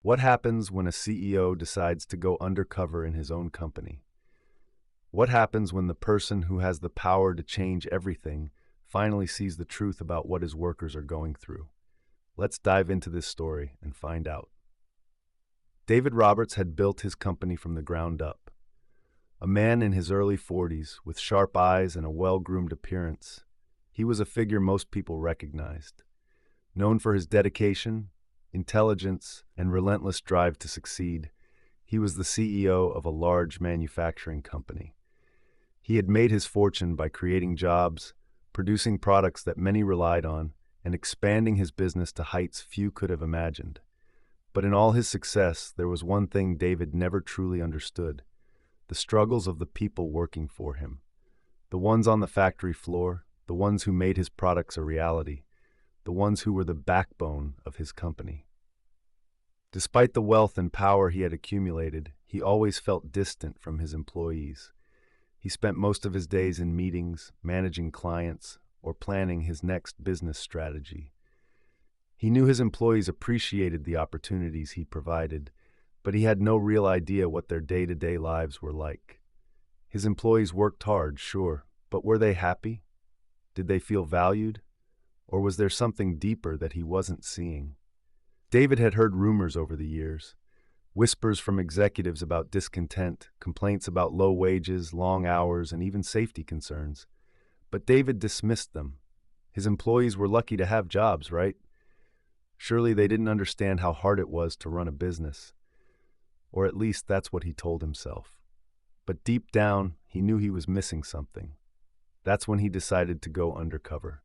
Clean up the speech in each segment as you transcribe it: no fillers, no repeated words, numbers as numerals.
What happens when a CEO decides to go undercover in his own company? What happens when the person who has the power to change everything finally sees the truth about what his workers are going through? Let's dive into this story and find out. David Roberts had built his company from the ground up. A man in his early 40s with sharp eyes and a well-groomed appearance, he was a figure most people recognized. Known for his dedication, intelligence, and relentless drive to succeed, he was the CEO of a large manufacturing company. He had made his fortune by creating jobs, producing products that many relied on, and expanding his business to heights few could have imagined. But in all his success, there was one thing David never truly understood: the struggles of the people working for him. The ones on the factory floor, the ones who made his products a reality, the ones who were the backbone of his company. Despite the wealth and power he had accumulated, he always felt distant from his employees. He spent most of his days in meetings, managing clients, or planning his next business strategy. He knew his employees appreciated the opportunities he provided, but he had no real idea what their day-to-day lives were like. His employees worked hard, sure, but were they happy? Did they feel valued? Or was there something deeper that he wasn't seeing? David had heard rumors over the years, whispers from executives about discontent, complaints about low wages, long hours, and even safety concerns. But David dismissed them. His employees were lucky to have jobs, right? Surely they didn't understand how hard it was to run a business. Or at least that's what he told himself. But deep down, he knew he was missing something. That's when he decided to go undercover.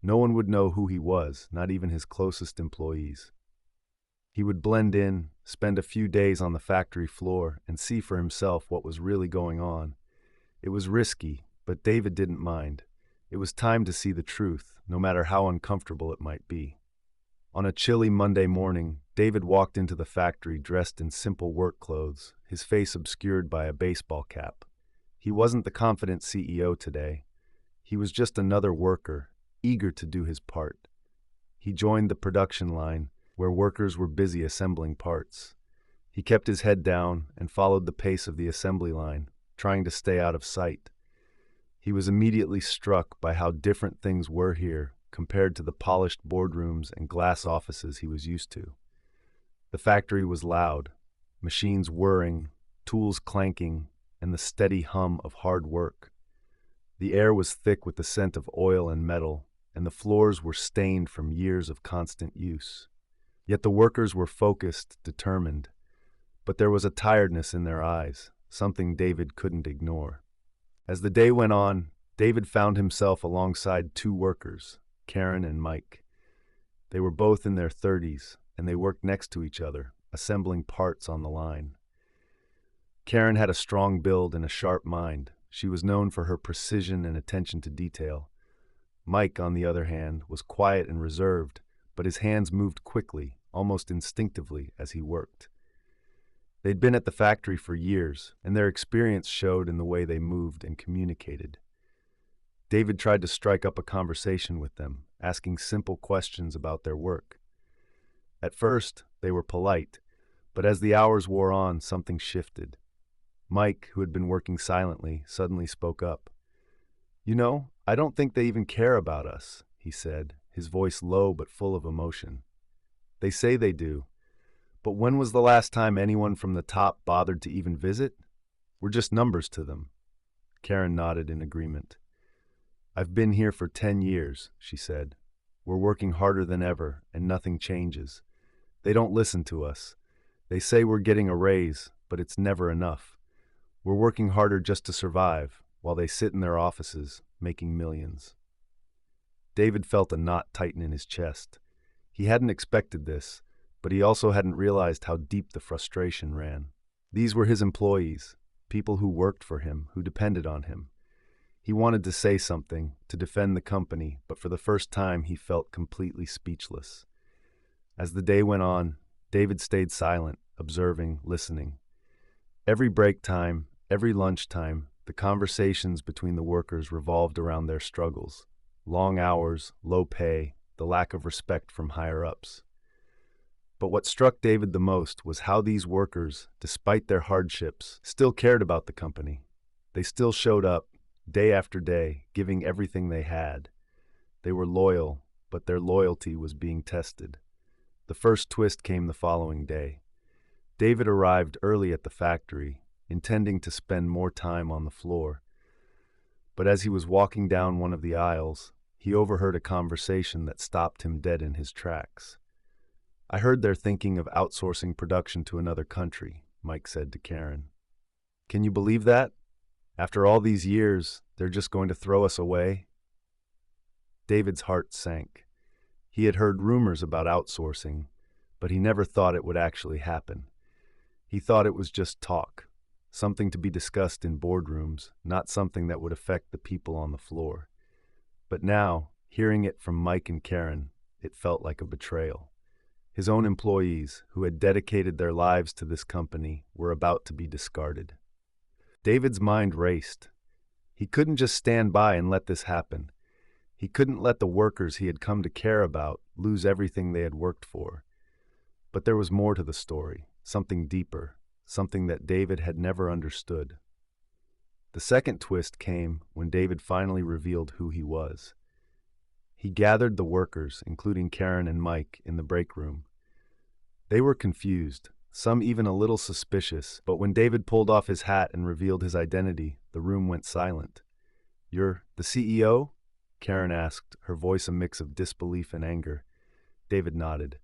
No one would know who he was, not even his closest employees. He would blend in, spend a few days on the factory floor, and see for himself what was really going on. It was risky, but David didn't mind. It was time to see the truth, no matter how uncomfortable it might be. On a chilly Monday morning, David walked into the factory dressed in simple work clothes, his face obscured by a baseball cap. He wasn't the confident CEO today. He was just another worker, eager to do his part. He joined the production line, where workers were busy assembling parts. He kept his head down and followed the pace of the assembly line, trying to stay out of sight. He was immediately struck by how different things were here compared to the polished boardrooms and glass offices he was used to. The factory was loud, machines whirring, tools clanking, and the steady hum of hard work. The air was thick with the scent of oil and metal, and the floors were stained from years of constant use. Yet the workers were focused, determined, but there was a tiredness in their eyes, something David couldn't ignore. As the day went on, David found himself alongside two workers, Karen and Mike. They were both in their 30s, and they worked next to each other, assembling parts on the line. Karen had a strong build and a sharp mind. She was known for her precision and attention to detail. Mike, on the other hand, was quiet and reserved, but his hands moved quickly, almost instinctively, as he worked. They'd been at the factory for years, and their experience showed in the way they moved and communicated. David tried to strike up a conversation with them, asking simple questions about their work. At first, they were polite, but as the hours wore on, something shifted. Mike, who had been working silently, suddenly spoke up. "You know, I don't think they even care about us," he said, his voice low but full of emotion. "They say they do, but when was the last time anyone from the top bothered to even visit? We're just numbers to them." Karen nodded in agreement. "I've been here for 10 years, she said. "We're working harder than ever, and nothing changes. They don't listen to us. They say we're getting a raise, but it's never enough. We're working harder just to survive, while they sit in their offices, making millions." David felt a knot tighten in his chest. He hadn't expected this, but he also hadn't realized how deep the frustration ran. These were his employees, people who worked for him, who depended on him. He wanted to say something, to defend the company, but for the first time he felt completely speechless. As the day went on, David stayed silent, observing, listening. Every break time, every lunch time, the conversations between the workers revolved around their struggles. Long hours, low pay, the lack of respect from higher-ups. But what struck David the most was how these workers, despite their hardships, still cared about the company. They still showed up, day after day, giving everything they had. They were loyal, but their loyalty was being tested. The first twist came the following day. David arrived early at the factory, intending to spend more time on the floor. But as he was walking down one of the aisles, he overheard a conversation that stopped him dead in his tracks. "I heard they're thinking of outsourcing production to another country," Mike said to Karen. "Can you believe that? After all these years, they're just going to throw us away?" David's heart sank. He had heard rumors about outsourcing, but he never thought it would actually happen. He thought it was just talk, something to be discussed in boardrooms, not something that would affect the people on the floor. But now, hearing it from Mike and Karen, it felt like a betrayal. His own employees, who had dedicated their lives to this company, were about to be discarded. David's mind raced. He couldn't just stand by and let this happen. He couldn't let the workers he had come to care about lose everything they had worked for. But there was more to the story, something deeper, something that David had never understood. The second twist came when David finally revealed who he was. He gathered the workers, including Karen and Mike, in the break room. They were confused, some even a little suspicious, but when David pulled off his hat and revealed his identity, the room went silent. "You're the CEO?" Karen asked, her voice a mix of disbelief and anger. David nodded.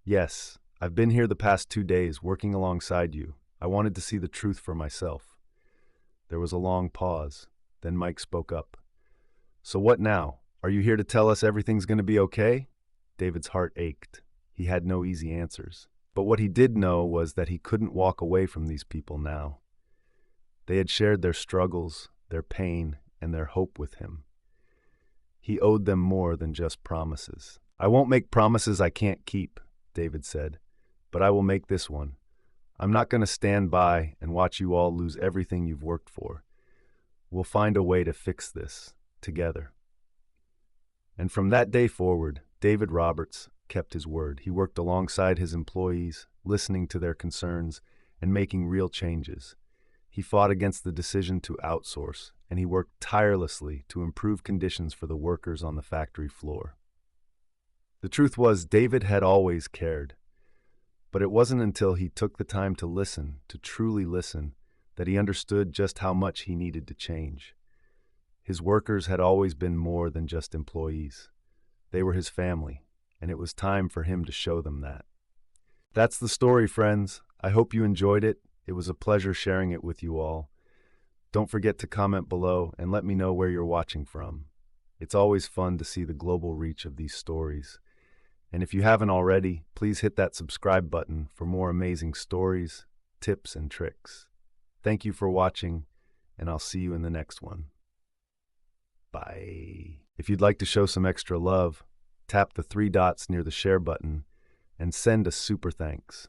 "Yes, I've been here the past 2 days, working alongside you. I wanted to see the truth for myself." There was a long pause. Then Mike spoke up. "So what now? Are you here to tell us everything's going to be okay?" David's heart ached. He had no easy answers. But what he did know was that he couldn't walk away from these people now. They had shared their struggles, their pain, and their hope with him. He owed them more than just promises. "I won't make promises I can't keep," David said, "but I will make this one. I'm not going to stand by and watch you all lose everything you've worked for. We'll find a way to fix this, together." And from that day forward, David Roberts kept his word. He worked alongside his employees, listening to their concerns and making real changes. He fought against the decision to outsource, and he worked tirelessly to improve conditions for the workers on the factory floor. The truth was, David had always cared. But it wasn't until he took the time to listen, to truly listen, that he understood just how much he needed to change. His workers had always been more than just employees. They were his family, and it was time for him to show them that. That's the story, friends. I hope you enjoyed it. It was a pleasure sharing it with you all. Don't forget to comment below and let me know where you're watching from. It's always fun to see the global reach of these stories. And if you haven't already, please hit that subscribe button for more amazing stories, tips, and tricks. Thank you for watching, and I'll see you in the next one. Bye. If you'd like to show some extra love, tap the 3 dots near the share button and send a super thanks.